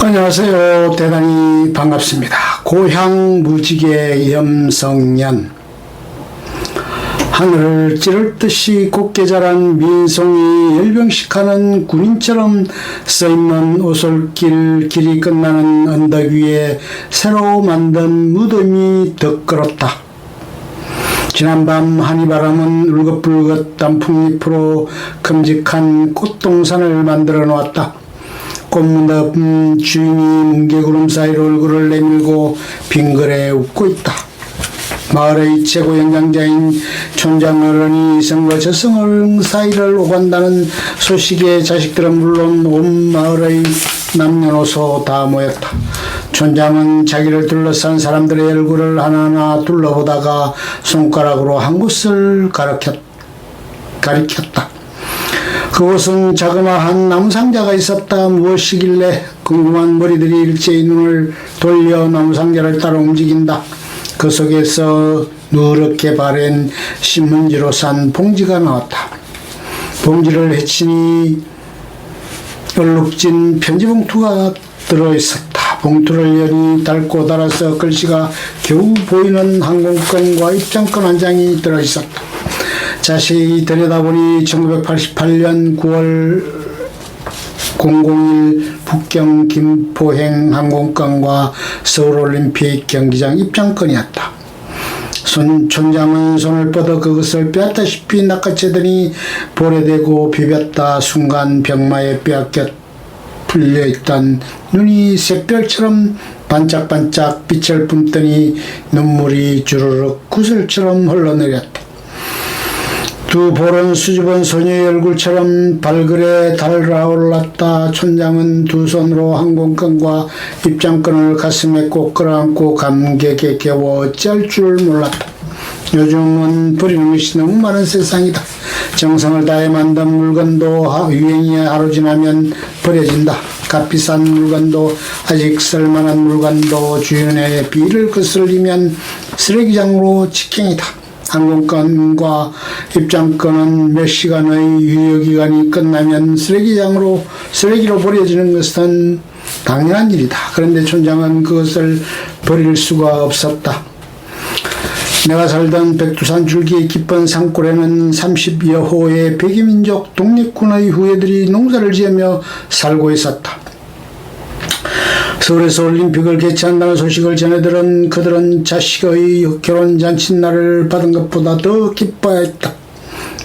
안녕하세요. 대단히 반갑습니다. 고향 무지개 염성년. 하늘을 찌를 듯이 곱게 자란 민송이 열병식하는 군인처럼 써있는 오솔길 길이 끝나는 언덕 위에 새로 만든 무덤이 더 끌었다. 지난밤 한이바람은 울긋불긋 단풍잎으로 큼직한 꽃동산을 만들어 놓았다. 꽃무덤 주인이 뭉게구름 사이로 얼굴을 내밀고 빙그레 웃고 있다. 마을의 최고 연장자인 촌장어른이 이성과 저승을 사이를 오간다는 소식에 자식들은 물론 온 마을의 남녀노소 다 모였다. 촌장은 자기를 둘러싼 사람들의 얼굴을 하나하나 둘러보다가 손가락으로 한 곳을 가리켰다. 그곳은 자그마한 나무상자가 있었다. 무엇이길래 궁금한 머리들이 일제히 눈을 돌려 나무상자를 따라 움직인다. 그 속에서 누렇게 바랜 신문지로 산 봉지가 나왔다. 봉지를 헤치니 얼룩진 편지봉투가 들어있었다. 봉투를 여니 닳고 닳아서 글씨가 겨우 보이는 항공권과 입장권 한 장이 들어있었다. 자세히 들여다보니 1988년 9월 001 북경 김포행 항공권과 서울올림픽 경기장 입장권이었다. 촌장은 손을 뻗어 그것을 빼앗다시피 낚아채더니 볼에 대고 비볐다. 순간 병마에 빼앗겨 풀려있던 눈이 샛별처럼 반짝반짝 빛을 뿜더니 눈물이 주르륵 구슬처럼 흘러내렸다. 두 볼은 수줍은 소녀의 얼굴처럼 발그레 달아올랐다. 촌장은 두 손으로 항공권과 입장권을 가슴에 꼭 끌어안고 감격에 겨워 어찌할 줄 몰랐다. 요즘은 버리는 것이 너무 많은 세상이다. 정성을 다해 만든 물건도 유행이 하루 지나면 버려진다. 값비싼 물건도 아직 쓸만한 물건도 주인의 비를 거슬리면 쓰레기장으로 직행이다. 항공권과 입장권은 몇 시간의 유효기간이 끝나면 쓰레기로 버려지는 것은 당연한 일이다. 그런데 촌장은 그것을 버릴 수가 없었다. 내가 살던 백두산 줄기의 깊은 산골에는 30여 호의 백이민족 독립군의 후예들이 농사를 지으며 살고 있었다. 서울에서 올림픽을 개최한다는 소식을 전해들은 그들은 자식의 결혼 잔칫날을 받은 것보다 더 기뻐했다.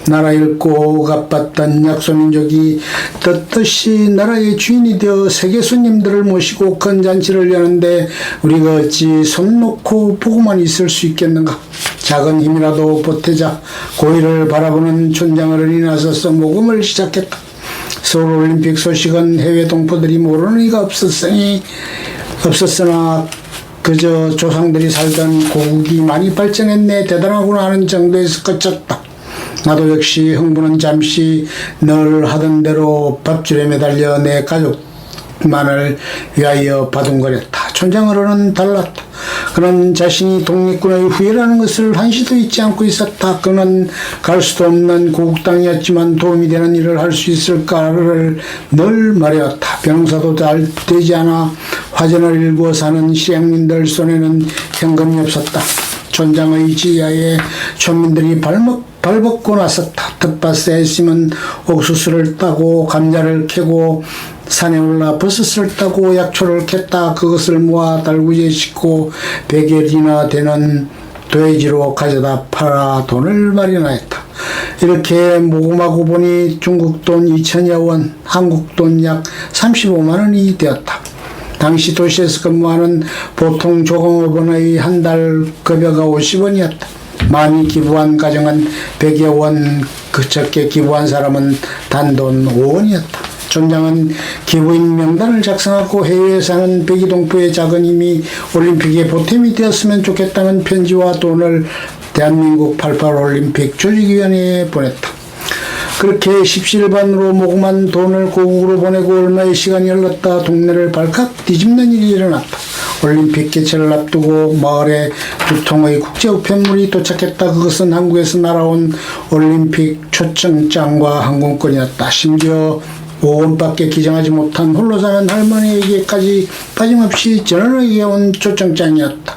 나라 잃고 가빴던 약소민족이 떳떳이 나라의 주인이 되어 세계 손님들을 모시고 큰 잔치를 여는데 우리가 어찌 손 놓고 보고만 있을 수 있겠는가. 작은 힘이라도 보태자. 고의를 바라보는 촌장어른이 나서서 모금을 시작했다. 서울올림픽 소식은 해외 동포들이 모르는 이가 없었으나 그저 조상들이 살던 고국이 많이 발전했네, 대단하구나 하는 정도에서 그쳤다. 나도 역시 흥부는 잠시 늘 하던 대로 밥줄에 매달려 내 가족만을 위하여 바둥거렸다. 촌장어른은 달랐다. 그는 자신이 독립군의 후예라는 것을 한시도 잊지 않고 있었다. 그는 갈 수도 없는 고국 땅이었지만 도움이 되는 일을 할 수 있을까를 늘 말해왔다. 병사도 잘 되지 않아 화전을 일구어 사는 시행민들 손에는 현금이 없었다. 촌장의 지하에 촌민들이 발벗고 나섰다. 텃밭에 심은 옥수수를 따고 감자를 캐고 산에 올라 버섯을 따고 약초를 캤다. 그것을 모아 달구지에 싣고 100열이나 되는 돼지로 가져다 팔아 돈을 마련하였다. 이렇게 모금하고 보니 중국 돈 2천여 원, 한국 돈 약 35만 원이 되었다. 당시 도시에서 근무하는 보통 조공업원의 한 달 급여가 50원이었다. 많이 기부한 가정은 100여 원, 그 적게 기부한 사람은 단돈 5원이었다. 촌장은 기부인 명단을 작성하고 해외에 사는 백이동포의 작은 힘이 올림픽에 보탬이 되었으면 좋겠다는 편지와 돈을 대한민국 88 올림픽 조직위원회에 보냈다. 그렇게 십시일반으로 모금한 돈을 고국으로 보내고 얼마의 시간이 흘렀다 동네를 발칵 뒤집는 일이 일어났다. 올림픽 개최를 앞두고 마을에 두 통의 국제 우편물이 도착했다. 그것은 한국에서 날아온 올림픽 초청장과 항공권이었다. 심지어 5원밖에 기증하지 못한 홀로 사는 할머니에게까지 빠짐없이 전원에게 온 초청장이었다.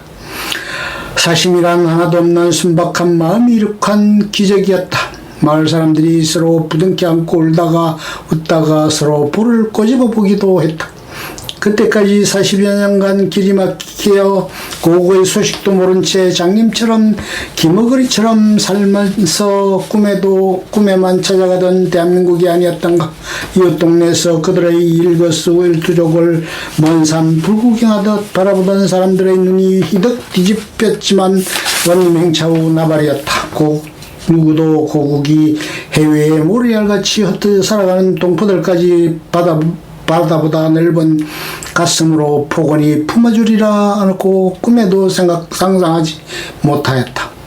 사심이란 하나도 없는 순박한 마음이 이룩한 기적이었다. 마을 사람들이 서로 부둥켜 안고 울다가 웃다가 서로 볼을 꼬집어 보기도 했다. 그때까지 40여 년간 길이 막히어 고국의 소식도 모른 채 장님처럼 기머거리처럼 살면서 꿈에만 찾아가던 대한민국이 아니었던가. 이웃 동네에서 그들의 일거수일투족을 먼 산 불구경하듯 바라보던 사람들의 눈이 희득 뒤집혔지만 원림행차 후 나발이었다. 누구도 고국이 해외에 모래알같이 흩어져 살아가는 동포들까지 바다보다 넓은 가슴으로 포근히 품어주리라 않고 꿈에도 상상하지 못하였다.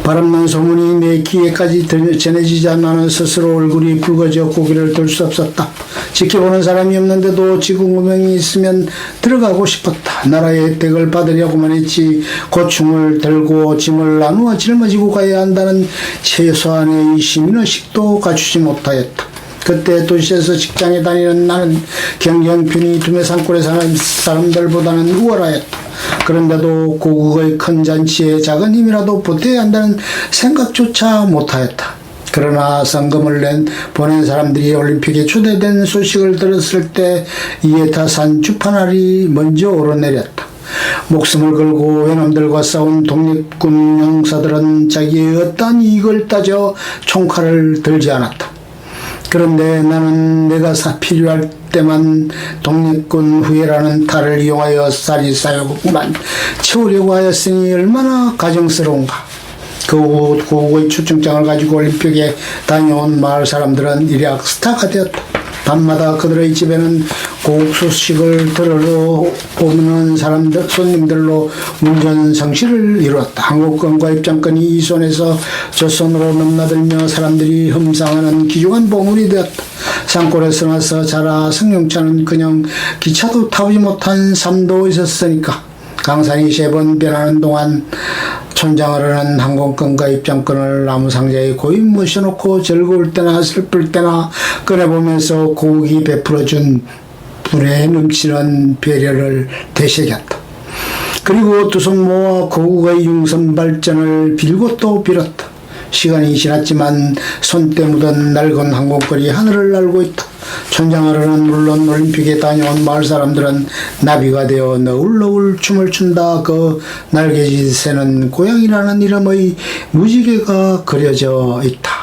바람난 소문이 내 귀에까지 전해지자 나는 스스로 얼굴이 붉어져 고개를 들 수 없었다. 지켜보는 사람이 없는데도 지구무명이 있으면 들어가고 싶었다. 나라의 혜택을 받으려고만 했지 고충을 들고 짐을 나누어 짊어지고 가야 한다는 최소한의 시민의식도 갖추지 못하였다. 그때 도시에서 직장에 다니는 나는 경영편이 두메산골에 사는 사람들보다는 우월하였다. 그런데도 고국의 큰 잔치에 작은 힘이라도 보태야 한다는 생각조차 못하였다. 그러나 성금을 보낸 사람들이 올림픽에 초대된 소식을 들었을 때 이에 타산 주판알이 먼저 오르내렸다. 목숨을 걸고 외놈들과 싸운 독립군 용사들은 자기의 어떠한 이익을 따져 총칼을 들지 않았다. 그런데 나는 내가 필요할 때만 독립군 후예라는 탈을 이용하여 사리사욕만 채우려고 하였으니 얼마나 가정스러운가. 그 후 고국의 초청장을 가지고 올림픽에 다녀온 마을 사람들은 일약 스타가 되었다. 밤마다 그들의 집에는 고국 소식을 들으러 오는 손님들로 문전성시를 이루었다. 항공권과 입장권이 이 손에서 저 손으로 넘나들며 사람들이 흠상하는 귀중한 보물이 되었다. 산골에서 나서 자라 승용차는 그냥 기차도 타보지 못한 삶도 있었으니까. 강산이 3번 변하는 동안 촌장어른은 항공권과 입장권을 나무 상자에 고이 모셔놓고 즐거울 때나 슬플 때나 꺼내보면서 고국이 베풀어준 분에 넘치는 배려를 되새겼다. 그리고 두 손 모아 고국의 융성 발전을 빌고 또 빌었다. 시간이 지났지만 손때 묻은 낡은 항공권이 하늘을 날고 있다. 촌장어른은 물론 올림픽에 다녀온 마을 사람들은 나비가 되어 너울너울 춤을 춘다. 그 날개짓에는 고향이라는 이름의 무지개가 그려져 있다.